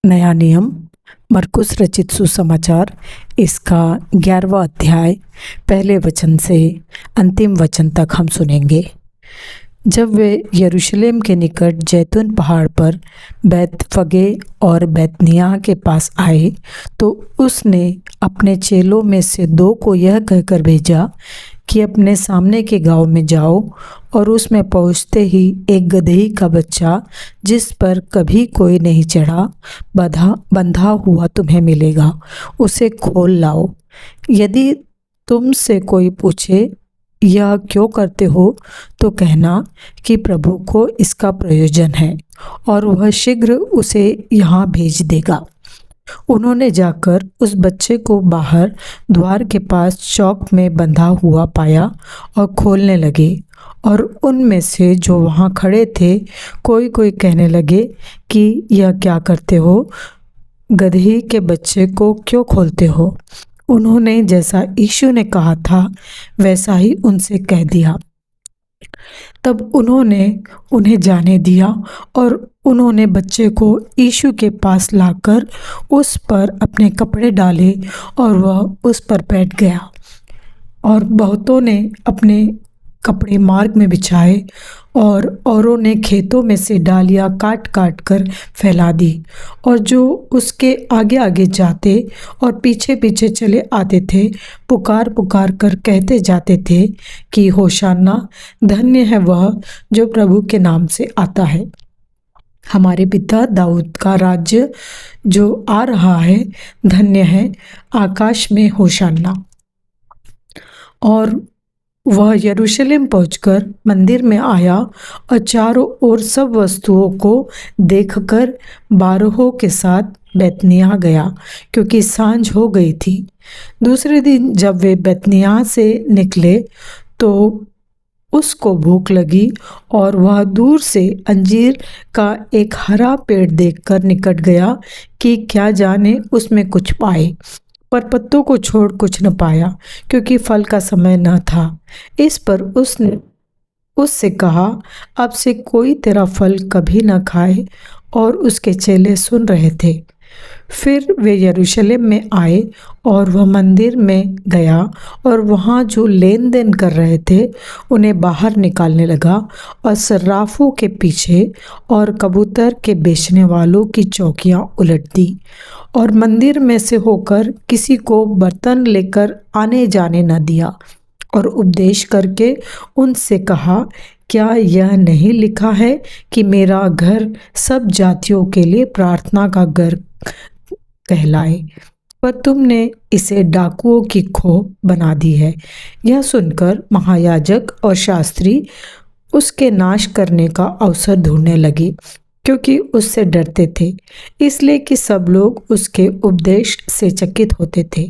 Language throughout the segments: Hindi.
नया नियम मरकुस रचित सुसमाचार इसका 11वां अध्याय पहले वचन से अंतिम वचन तक हम सुनेंगे। जब वे यरूशलेम के निकट जैतून पहाड़ पर बैतफगे और बैतनिय्याह के पास आए तो उसने अपने चेलों में से 2 को यह कहकर भेजा कि अपने सामने के गांव में जाओ और उसमें पहुँचते ही एक गदही का बच्चा जिस पर कभी कोई नहीं चढ़ा बंधा हुआ तुम्हें मिलेगा, उसे खोल लाओ। यदि तुमसे कोई पूछे यह क्यों करते हो तो कहना कि प्रभु को इसका प्रयोजन है और वह शीघ्र उसे यहाँ भेज देगा। उन्होंने जाकर उस बच्चे को बाहर द्वार के पास चौक में बंधा हुआ पाया और खोलने लगे। और उनमें से जो वहाँ खड़े थे कोई कहने लगे कि यह क्या करते हो, गदही के बच्चे को क्यों खोलते हो? उन्होंने जैसा यीशु ने कहा था वैसा ही उनसे कह दिया। तब उन्होंने उन्हें जाने दिया और उन्होंने बच्चे को यीशु के पास लाकर उस पर अपने कपड़े डाले और वह उस पर बैठ गया। और बहुतों ने अपने कपड़े मार्ग में बिछाए और औरों ने खेतों में से डालियाँ काट काट कर फैला दी। और जो उसके आगे आगे जाते और पीछे पीछे चले आते थे पुकार पुकार कर कहते जाते थे कि होशाना, धन्य है वह जो प्रभु के नाम से आता है। हमारे पिता दाऊद का राज्य जो आ रहा है, धन्य है, आकाश में होशाना। और वह यरूशलेम पहुंचकर मंदिर में आया और चारों ओर सब वस्तुओं को देखकर 12 के साथ बैतनिय्याह गया, क्योंकि सांझ हो गई थी। दूसरे दिन जब वे बैतनिय्याह से निकले तो उसको भूख लगी और वह दूर से अंजीर का एक हरा पेड़ देखकर निकट गया कि क्या जाने उसमें कुछ पाए, पर पत्तों को छोड़ कुछ न पाया, क्योंकि फल का समय न था। इस पर उसने उससे कहा, अब से कोई तेरा फल कभी न खाए। और उसके चेले सुन रहे थे। फिर वे यरूशलेम में आए और वह मंदिर में गया और वहाँ जो लेन देन कर रहे थे उन्हें बाहर निकालने लगा और सर्राफों के पीछे और कबूतर के बेचने वालों की चौकियाँ उलट दी। और मंदिर में से होकर किसी को बर्तन लेकर आने जाने न दिया। और उपदेश करके उनसे कहा, क्या यह नहीं लिखा है कि मेरा घर सब जातियों के लिए प्रार्थना का घर कहलाए? पर तुमने इसे डाकुओं की खो बना दी है। यह सुनकर महायाजक और शास्त्री उसके नाश करने का अवसर ढूंढने लगे, क्योंकि उससे डरते थे, इसलिए कि सब लोग उसके उपदेश से चकित होते थे।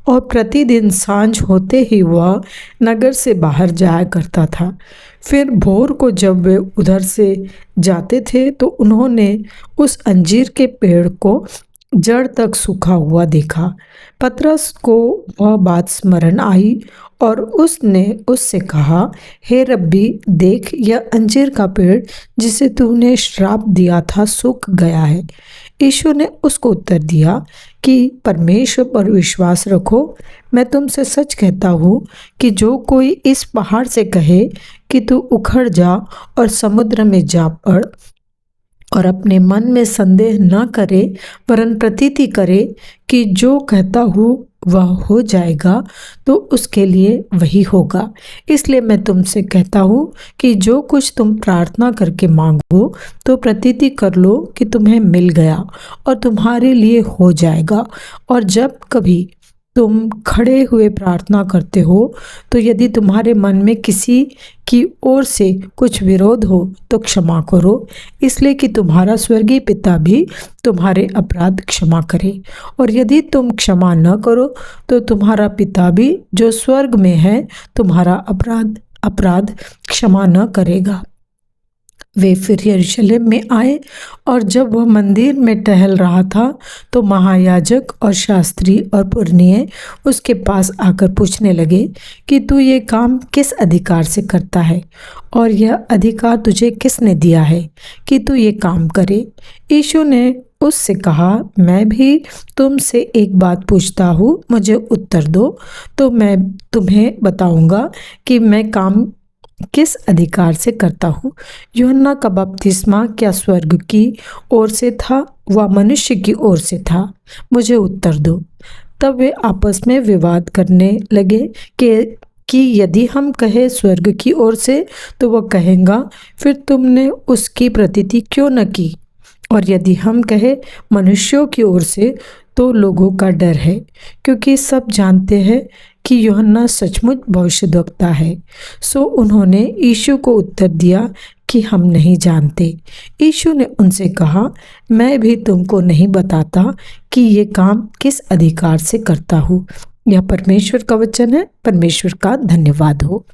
और प्रतिदिन सांझ होते ही वह नगर से बाहर जाया करता था। फिर भोर को जब वे उधर से जाते थे तो उन्होंने उस अंजीर के पेड़ को जड़ तक सूखा हुआ देखा। पतरस को वह बात स्मरण आई और उसने उससे कहा, हे रब्बी, देख, यह अंजीर का पेड़ जिसे तूने श्राप दिया था सूख गया है। यीशु ने उसको उत्तर दिया कि परमेश्वर पर विश्वास रखो। मैं तुमसे सच कहता हूँ कि जो कोई इस पहाड़ से कहे कि तू उखड़ जा और समुद्र में जा पड़ और अपने मन में संदेह न करे वरन प्रतीति करे कि जो कहता हूँ वह हो जाएगा, तो उसके लिए वही होगा। इसलिए मैं तुमसे कहता हूँ कि जो कुछ तुम प्रार्थना करके मांगो तो प्रतीति कर लो कि तुम्हें मिल गया और तुम्हारे लिए हो जाएगा। और जब कभी तुम खड़े हुए प्रार्थना करते हो तो यदि तुम्हारे मन में किसी की ओर से कुछ विरोध हो तो क्षमा करो, इसलिए कि तुम्हारा स्वर्गीय पिता भी तुम्हारे अपराध क्षमा करे। और यदि तुम क्षमा न करो तो तुम्हारा पिता भी जो स्वर्ग में है तुम्हारा अपराध क्षमा न करेगा। वे फिर यरूशलेम में आए और जब वह मंदिर में टहल रहा था तो महायाजक और शास्त्री और पुरनिये उसके पास आकर पूछने लगे कि तू ये काम किस अधिकार से करता है और यह अधिकार तुझे किसने दिया है कि तू ये काम करे? यीशु ने उससे कहा, मैं भी तुमसे एक बात पूछता हूँ, मुझे उत्तर दो तो मैं तुम्हें बताऊंगा कि मैं काम किस अधिकार से करता हूँ। यूहन्ना का बपतिस्मा क्या स्वर्ग की ओर से था व मनुष्य की ओर से था? मुझे उत्तर दो। तब वे आपस में विवाद करने लगे कि यदि हम कहें स्वर्ग की ओर से तो वह कहेगा, फिर तुमने उसकी प्रतीति क्यों न की? और यदि हम कहें मनुष्यों की ओर से तो लोगों का डर है, क्योंकि सब जानते हैं कि यूहन्ना सचमुच भविष्यद्वक्ता है। सो उन्होंने यीशु को उत्तर दिया कि हम नहीं जानते। यीशु ने उनसे कहा, मैं भी तुमको नहीं बताता कि ये काम किस अधिकार से करता हूँ। यह परमेश्वर का वचन है। परमेश्वर का धन्यवाद हो।